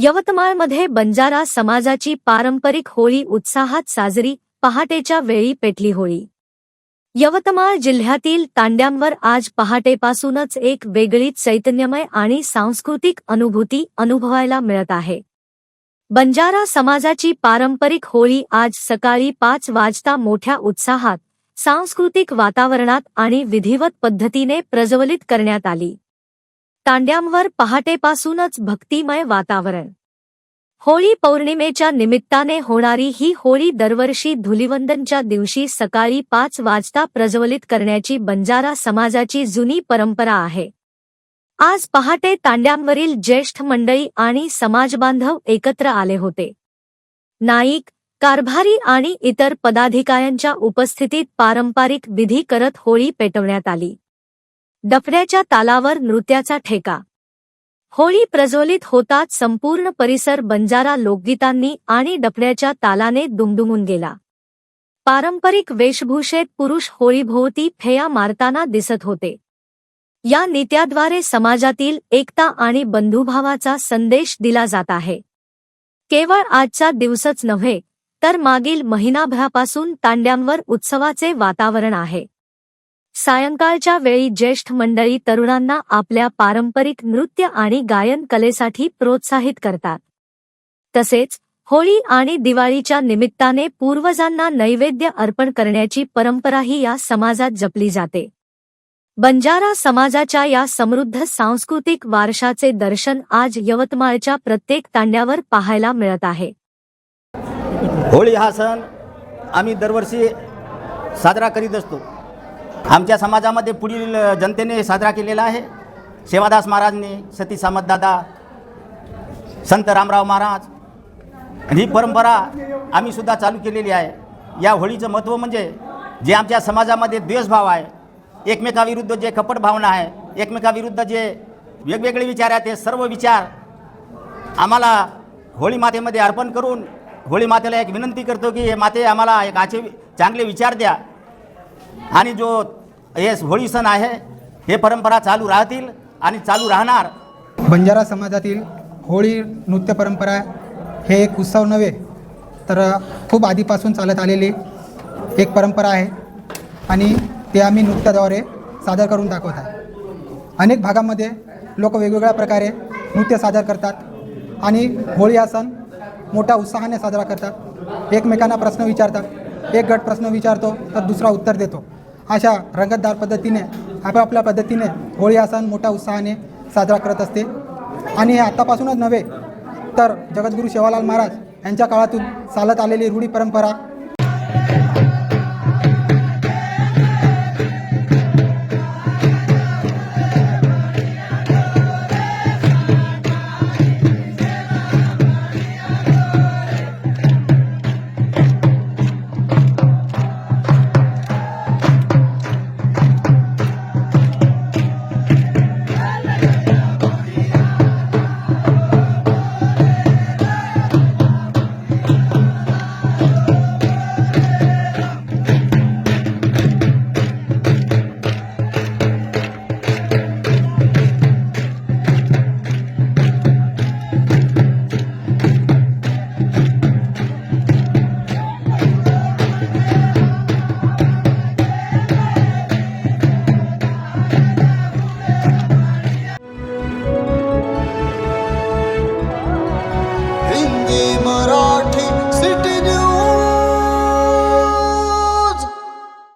यवतमाळमध्ये बंजारा समाजाची पारंपरिक होळी उत्साहात साजरी, पहाटेच्या वेळी पेटली होळी। यवतमाळ जिल्ह्यातील तांड्यांवर आज पहाटेपासूनच एक वेगळीच चैतन्यमय आणि सांस्कृतिक अनुभूती अनुभवायला मिळत आहे। बंजारा समाजाची पारंपरिक होळी आज सकाळी 5 वाजता मोठ्या उत्साहात, सांस्कृतिक वातावरणात आणि विधिवत पद्धतीने प्रज्वलित करण्यात आली। तांड्यांवर पहाटेपासूनच भक्तिमय वातावरण। होळी पौर्णिमेच्या निमित्ताने होणारी ही होळी दरवर्षी धुलिवंदनच्या दिवशी सकाळी 5 वाजता प्रज्वलित करण्याची बंजारा समाजाची जुनी परंपरा आहे। आज पहाटे तांड्यांवरील ज्येष्ठ मंडळी आणि समाजबांधव एकत्र आले होते। नाईक, कारभारी आणि इतर पदाधिकाऱ्यांच्या उपस्थितीत पारंपरिक विधी करत होळी पेटवण्यात आली। डफड्याच्या तालावर नृत्याचा ठेका। होळी प्रज्वलित होताच संपूर्ण परिसर बंजारा लोकगीतांनी आणि डफड्याच्या तालाने दुमदुमून गेला। पारंपरिक वेशभूषेत पुरुष होळीभोवती फेया मारताना दिसत होते। या नृत्याद्वारे समाजातील एकता आणि बंधुभावाचा संदेश दिला जात आहे। केवळ आजचा दिवसच नव्हे, तर मागील महिनाभरापासून तांड्यांवर उत्सवाचे वातावरण आहे। सायंकाळच्या वेळी ज्येष्ठ मंडळी तरुणांना आपल्या पारंपरिक नृत्य आणि गायन कलेसाठी प्रोत्साहित करतात। तसेच होळी आणि दिवाळीच्या निमित्ताने पूर्वजांना नैवेद्य अर्पण करण्याची परंपराही या समाजात जपली जाते। बंजारा समाजाच्या या समृद्ध सांस्कृतिक वारशाचे दर्शन आज यवतमाळच्या प्रत्येक तांड्यावर पाहायला मिळत आहे। होळी हा सण आम्ही दरवर्षी साजरा करीत असतो। आमच्या समाजामध्ये पुढील जनतेने साजरा केलेला आहे। सेवादास महाराजांनी, सती सामंतदादा, संत रामराव महाराज, ही परंपरा आम्ही सुद्धा चालू केलेली आहे। या होळीचं महत्त्व म्हणजे जे आमच्या समाजामध्ये द्वेषभाव आहे, एकमेकाविरुद्ध जे कपट भावना आहे, एकमेकाविरुद्ध जे वेगवेगळे विचार आहेत, ते सर्व विचार आम्हाला होळी मातेमध्ये अर्पण करून होळी मातेला एक विनंती करतो की हे माते आम्हाला एक चांगले विचार द्या आणि जो हे होळी सण आहे हे परंपरा चालू राहतील आणि चालू राहणार। बंजारा समाजातील होळी नृत्य परंपरा हे एक उत्सव नव्हे, तर खूप आधीपासून चालत आलेली एक परंपरा आहे आणि ते आम्ही नृत्याद्वारे सादर करून दाखवत आहे। अनेक भागामध्ये लोक वेगवेगळ्या प्रकारे नृत्य सादर करतात आणि होळी हा सण मोठ्या उत्साहाने साजरा करतात। एकमेकांना प्रश्न विचारतात, एक गट प्रश्न विचारतो तर दुसरा उत्तर देतो। अशा रंगतदार पद्धतीने आपापल्या पद्धतीने होळी हा सण मोठ्या उत्साहाने साजरा करत असते आणि हे आतापासूनच नव्हे, तर जगद्गुरू सेवालाल महाराज यांच्या काळातून चालत आलेली रूढी परंपरा